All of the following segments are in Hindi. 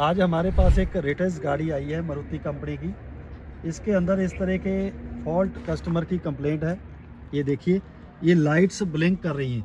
आज हमारे पास एक रेटेस गाड़ी आई है मारुति कंपनी की। इसके अंदर इस तरह के फॉल्ट कस्टमर की कंप्लेंट है। ये देखिए, ये लाइट्स ब्लिंक कर रही हैं,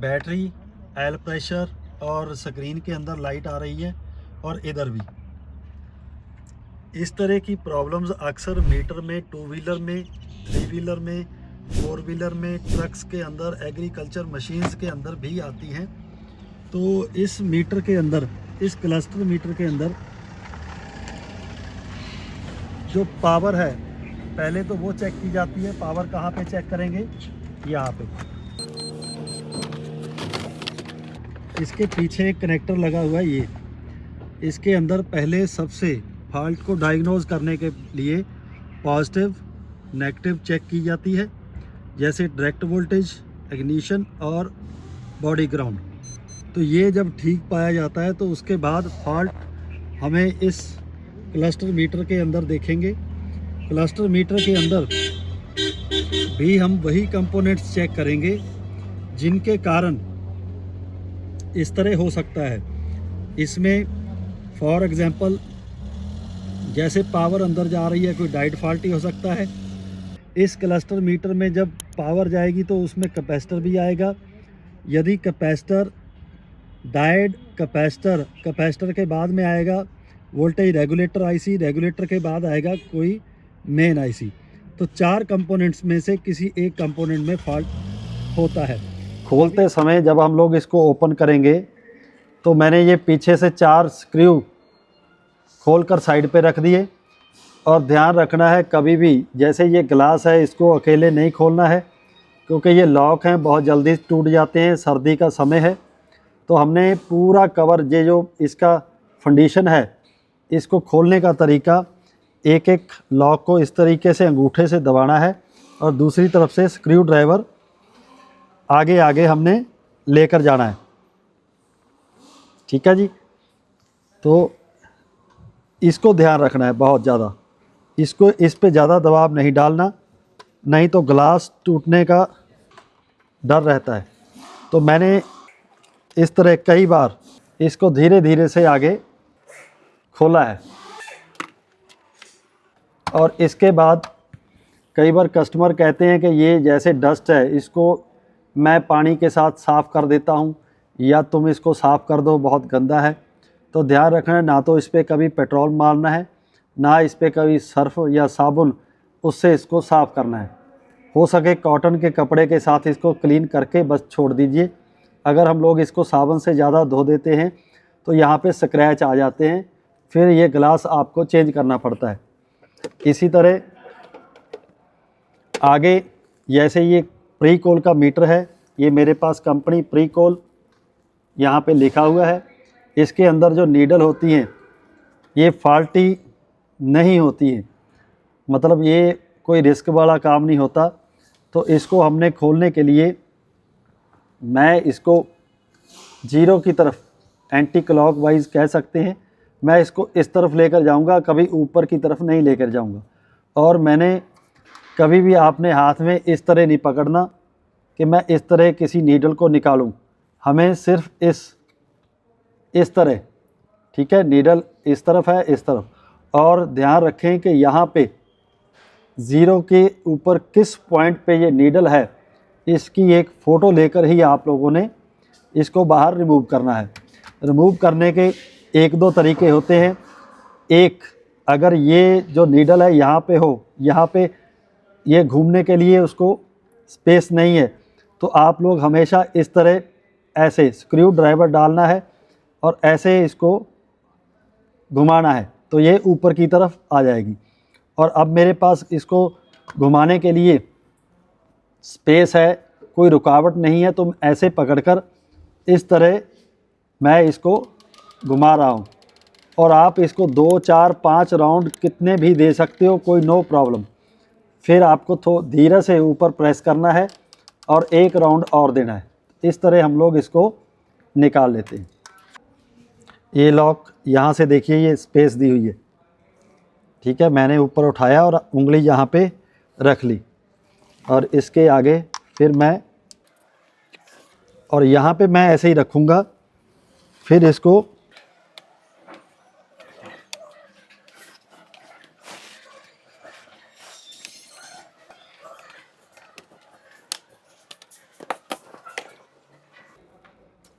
बैटरी, ऑयल प्रेशर और स्क्रीन के अंदर लाइट आ रही है और इधर भी। इस तरह की प्रॉब्लम्स अक्सर मीटर में, टू व्हीलर में, थ्री व्हीलर में, फोर व्हीलर में, ट्रक्स के अंदर, एग्रीकल्चर मशीन्स के अंदर भी आती हैं। तो इस मीटर के अंदर, इस क्लस्टर मीटर के अंदर जो पावर है, पहले तो वो चेक की जाती है। पावर कहाँ पे चेक करेंगे? यहाँ पे। इसके पीछे एक कनेक्टर लगा हुआ है। ये इसके अंदर पहले सबसे फॉल्ट को डायग्नोज करने के लिए पॉजिटिव, नेगेटिव चेक की जाती है, जैसे डायरेक्ट वोल्टेज, इग्निशन और बॉडी ग्राउंड। तो ये जब ठीक पाया जाता है तो उसके बाद फॉल्ट हमें इस क्लस्टर मीटर के अंदर देखेंगे। क्लस्टर मीटर के अंदर भी हम वही कंपोनेंट्स चेक करेंगे जिनके कारण इस तरह हो सकता है। इसमें फॉर एग्जांपल जैसे पावर अंदर जा रही है, कोई डाइड फॉल्ट ही हो सकता है। इस क्लस्टर मीटर में जब पावर जाएगी तो उसमें कैपेसिटर भी आएगा। यदि कैपेसिटर, डायड, कैपेसिटर के बाद में आएगा वोल्टेज रेगुलेटर आईसी, रेगुलेटर के बाद आएगा कोई मेन आईसी। तो चार कंपोनेंट्स में से किसी एक कंपोनेंट में फॉल्ट होता है। खोलते समय जब हम लोग इसको ओपन करेंगे तो मैंने ये पीछे से 4 स्क्रू खोलकर साइड पे रख दिए। और ध्यान रखना है, कभी भी जैसे ये ग्लास है इसको अकेले नहीं खोलना है, क्योंकि ये लॉक हैं, बहुत जल्दी टूट जाते हैं। सर्दी का समय है तो हमने पूरा कवर, ये जो इसका फंडिशन है, इसको खोलने का तरीका, एक एक लॉक को इस तरीके से अंगूठे से दबाना है और दूसरी तरफ से स्क्रू ड्राइवर आगे आगे हमने लेकर जाना है। ठीक है जी। तो इसको ध्यान रखना है बहुत ज़्यादा, इसको इस पे ज़्यादा दबाव नहीं डालना, नहीं तो ग्लास टूटने का डर रहता है। तो मैंने इस तरह कई बार इसको धीरे धीरे से आगे खोला है। और इसके बाद कई बार कस्टमर कहते हैं कि ये जैसे डस्ट है, इसको मैं पानी के साथ साफ़ कर देता हूँ या तुम इसको साफ़ कर दो, बहुत गंदा है। तो ध्यान रखना है, ना तो इस पर कभी पेट्रोल मारना है, ना इस पर कभी सर्फ या साबुन, उससे इसको साफ़ करना है। हो सके कॉटन के कपड़े के साथ इसको क्लीन करके बस छोड़ दीजिए। अगर हम लोग इसको साबुन से ज़्यादा धो देते हैं तो यहाँ पे स्क्रैच आ जाते हैं, फिर ये ग्लास आपको चेंज करना पड़ता है। इसी तरह आगे, जैसे ये प्रीकोल का मीटर है, ये मेरे पास कंपनी प्रीकोल यहाँ पे लिखा हुआ है। इसके अंदर जो नीडल होती हैं ये फॉल्टी नहीं होती हैं, मतलब ये कोई रिस्क वाला काम नहीं होता। तो इसको हमने खोलने के लिए, मैं इसको जीरो की तरफ, एंटी क्लॉकवाइज कह सकते हैं, मैं इसको इस तरफ लेकर जाऊंगा, कभी ऊपर की तरफ नहीं लेकर जाऊंगा। और मैंने कभी भी आपने हाथ में इस तरह नहीं पकड़ना कि मैं इस तरह किसी नीडल को निकालूं। हमें सिर्फ इस तरह, ठीक है, नीडल इस तरफ है, इस तरफ। और ध्यान रखें कि यहाँ पे ज़ीरो के ऊपर किस पॉइंट पे ये नीडल है, इसकी एक फ़ोटो लेकर ही आप लोगों ने इसको बाहर रिमूव करना है। रिमूव करने के 1-2 तरीके होते हैं। एक, अगर ये जो नीडल है यहाँ पे हो, यहाँ पे ये घूमने के लिए उसको स्पेस नहीं है, तो आप लोग हमेशा इस तरह ऐसे स्क्रू ड्राइवर डालना है और ऐसे इसको घुमाना है, तो ये ऊपर की तरफ आ जाएगी। और अब मेरे पास इसको घुमाने के लिए स्पेस है, कोई रुकावट नहीं है, तो ऐसे पकड़कर इस तरह मैं इसको घुमा रहा हूँ। और आप इसको 2, 4, 5 राउंड कितने भी दे सकते हो, कोई नो प्रॉब्लम। फिर आपको धीरे से ऊपर प्रेस करना है और 1 राउंड और देना है। इस तरह हम लोग इसको निकाल लेते हैं। ये लॉक यहाँ से देखिए, ये स्पेस दी हुई है, ठीक है। मैंने ऊपर उठाया और उंगली यहाँ पे रख ली और इसके आगे फिर मैं, और यहाँ पे मैं ऐसे ही रखूँगा। फिर इसको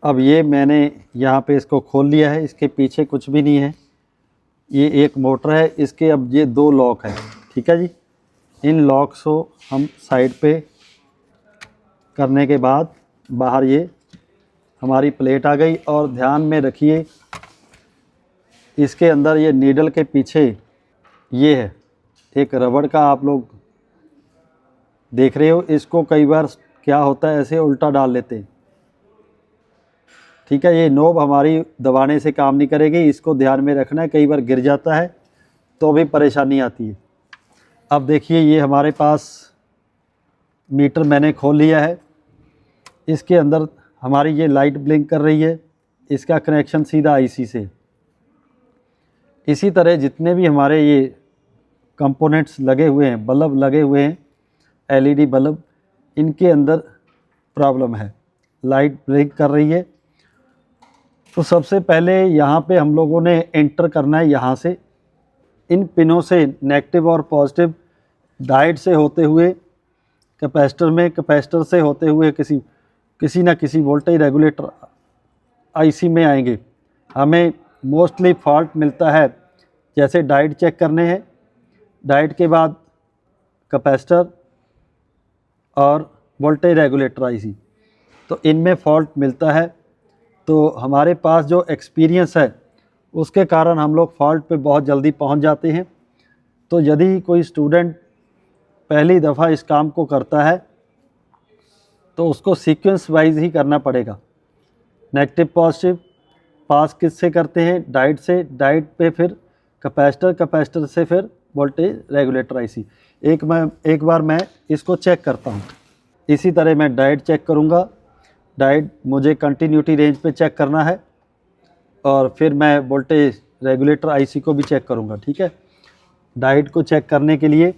अब ये मैंने यहाँ पे इसको खोल लिया है, इसके पीछे कुछ भी नहीं है, ये एक मोटर है, इसके अब ये 2 लॉक है, ठीक है जी। इन लॉक्स को हम साइड पे करने के बाद बाहर ये हमारी प्लेट आ गई। और ध्यान में रखिए इसके अंदर ये नीडल के पीछे ये है एक रबड़ का, आप लोग देख रहे हो। इसको कई बार क्या होता है ऐसे उल्टा डाल लेते हैं, ठीक है। ये नोब हमारी दबाने से काम नहीं करेगी, इसको ध्यान में रखना है, कई बार गिर जाता है तो भी परेशानी आती है। अब देखिए ये हमारे पास मीटर मैंने खोल लिया है, इसके अंदर हमारी ये लाइट ब्लिंक कर रही है, इसका कनेक्शन सीधा आईसी से। इसी तरह जितने भी हमारे ये कंपोनेंट्स लगे हुए हैं, बल्ब लगे हुए हैं, एलईडी बल्ब, इनके अंदर प्रॉब्लम है, लाइट ब्लिंक कर रही है। तो सबसे पहले यहाँ पे हम लोगों ने एंटर करना है, यहाँ से इन पिनों से नेगेटिव और पॉजिटिव डायोड से होते हुए कैपेसिटर में, कैपेसिटर से होते हुए किसी ना किसी वोल्टेज रेगुलेटर आईसी में आएंगे। हमें मोस्टली फॉल्ट मिलता है जैसे डायोड चेक करने हैं, डायोड के बाद कैपेसिटर और वोल्टेज रेगुलेटर आईसी, तो इनमें फॉल्ट मिलता है। तो हमारे पास जो एक्सपीरियंस है उसके कारण हम लोग फॉल्ट पे बहुत जल्दी पहुंच जाते हैं। तो यदि कोई स्टूडेंट पहली दफ़ा इस काम को करता है तो उसको सीक्वेंस वाइज ही करना पड़ेगा। नेगेटिव पॉजिटिव पास किससे करते हैं, डायोड से, डायोड पे फिर कैपेसिटर, कैपेसिटर से फिर वोल्टेज रेगुलेटर आईसी। एक बार मैं इसको चेक करता हूँ। इसी तरह मैं डायोड चेक करूँगा, डायोड मुझे कंटिन्यूटी रेंज पे चेक करना है, और फिर मैं वोल्टेज रेगुलेटर आईसी को भी चेक करूँगा, ठीक है। डायोड को चेक करने के लिए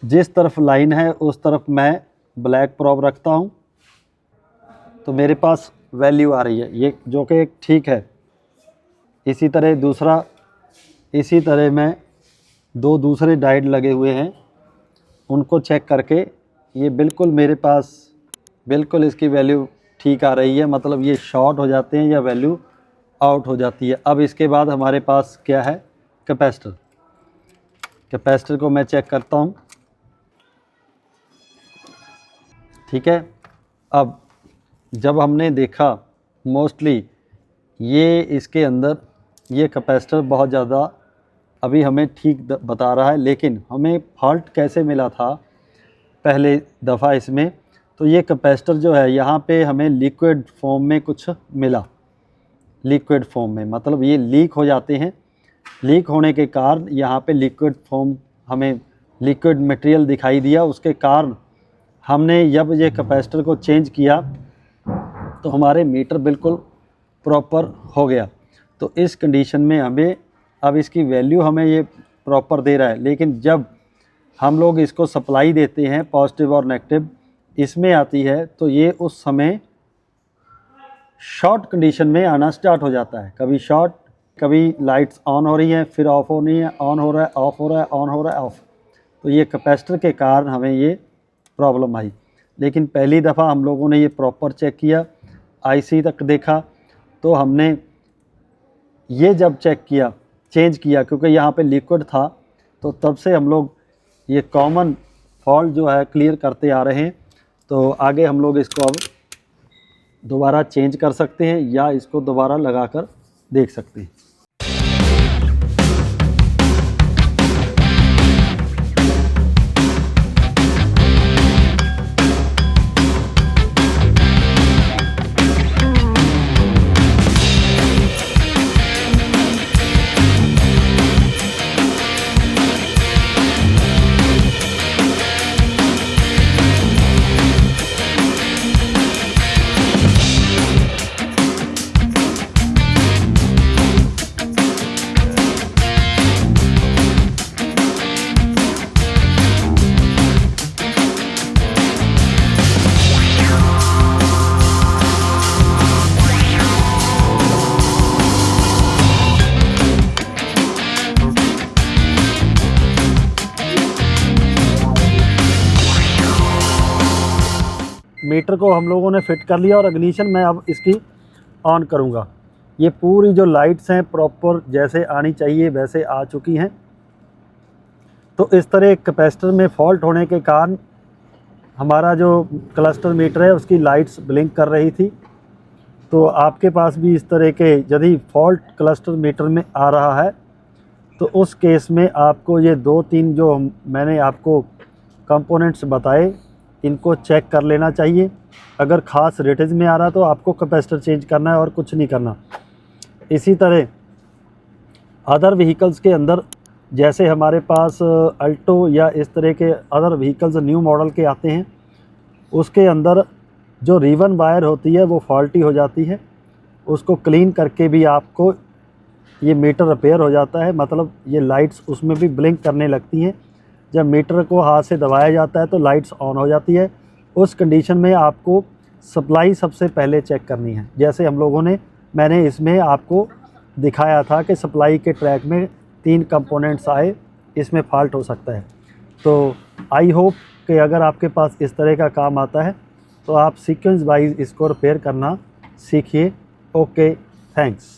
जिस तरफ लाइन है उस तरफ मैं ब्लैक प्रोब रखता हूँ, तो मेरे पास वैल्यू आ रही है ये, जो कि ठीक है। इसी तरह दूसरा, इसी तरह मैं 2 दूसरे डायोड लगे हुए हैं, उनको चेक करके ये बिल्कुल मेरे पास बिल्कुल इसकी वैल्यू ठीक आ रही है, मतलब ये शॉर्ट हो जाते हैं या वैल्यू आउट हो जाती है। अब इसके बाद हमारे पास क्या है, कैपेसिटर। कैपेसिटर को मैं चेक करता हूँ, ठीक है। अब जब हमने देखा मोस्टली ये इसके अंदर ये कैपेसिटर बहुत ज़्यादा अभी हमें ठीक बता रहा है, लेकिन हमें फॉल्ट कैसे मिला था पहले दफ़ा इसमें, तो ये कैपेसिटर जो है यहाँ पे हमें लिक्विड फॉर्म में कुछ मिला, लिक्विड फॉर्म में, मतलब ये लीक हो जाते हैं। लीक होने के कारण यहाँ पे लिक्विड फॉर्म, हमें लिक्विड मटेरियल दिखाई दिया, उसके कारण हमने जब ये कैपेसिटर को चेंज किया तो हमारे मीटर बिल्कुल प्रॉपर हो गया। तो इस कंडीशन में हमें अब इसकी वैल्यू हमें ये प्रॉपर दे रहा है, लेकिन जब हम लोग इसको सप्लाई देते हैं पॉजिटिव और नेगेटिव इसमें आती है, तो ये उस समय शॉर्ट कंडीशन में आना स्टार्ट हो जाता है। कभी शॉर्ट, कभी लाइट्स ऑन हो रही हैं फिर ऑफ हो रही हैं, ऑन हो रहा है, ऑफ हो रहा है, ऑन हो रहा है, ऑफ। तो ये कैपेसिटर के कारण हमें ये प्रॉब्लम आई। लेकिन पहली दफ़ा हम लोगों ने ये प्रॉपर चेक किया, आईसी तक देखा, तो हमने ये जब चेक किया, चेंज किया, क्योंकि यहाँ पे लिक्विड था, तो तब से हम लोग ये कॉमन फॉल्ट जो है क्लियर करते आ रहे हैं। तो आगे हम लोग इसको अब दोबारा चेंज कर सकते हैं या इसको दोबारा लगाकर देख सकते हैं। मीटर को हम लोगों ने फिट कर लिया और इग्निशन मैं अब इसकी ऑन करूँगा। ये पूरी जो लाइट्स हैं प्रॉपर जैसे आनी चाहिए वैसे आ चुकी हैं। तो इस तरह कैपेसिटर में फॉल्ट होने के कारण हमारा जो क्लस्टर मीटर है उसकी लाइट्स ब्लिंक कर रही थी। तो आपके पास भी इस तरह के यदि फॉल्ट क्लस्टर मीटर में आ रहा है तो उस केस में आपको ये 2-3 जो मैंने आपको कंपोनेंट्स बताए इनको चेक कर लेना चाहिए। अगर ख़ास रेटेज में आ रहा तो आपको कैपेसिटर चेंज करना है और कुछ नहीं करना। इसी तरह अदर व्हीकल्स के अंदर जैसे हमारे पास अल्टो या इस तरह के अदर व्हीकल्स न्यू मॉडल के आते हैं, उसके अंदर जो रिबन वायर होती है वो फॉल्टी हो जाती है। उसको क्लीन करके भी आपको ये मीटर रिपेयर हो जाता है, मतलब ये लाइट्स उसमें भी ब्लिंक करने लगती हैं। जब मीटर को हाथ से दबाया जाता है तो लाइट्स ऑन हो जाती है। उस कंडीशन में आपको सप्लाई सबसे पहले चेक करनी है। जैसे मैंने इसमें आपको दिखाया था कि सप्लाई के ट्रैक में 3 कंपोनेंट्स आए, इसमें फॉल्ट हो सकता है। तो आई होप कि अगर आपके पास इस तरह का काम आता है तो आप सीक्वेंस वाइज इसको रिपेयर करना सीखिए। Okay, thanks.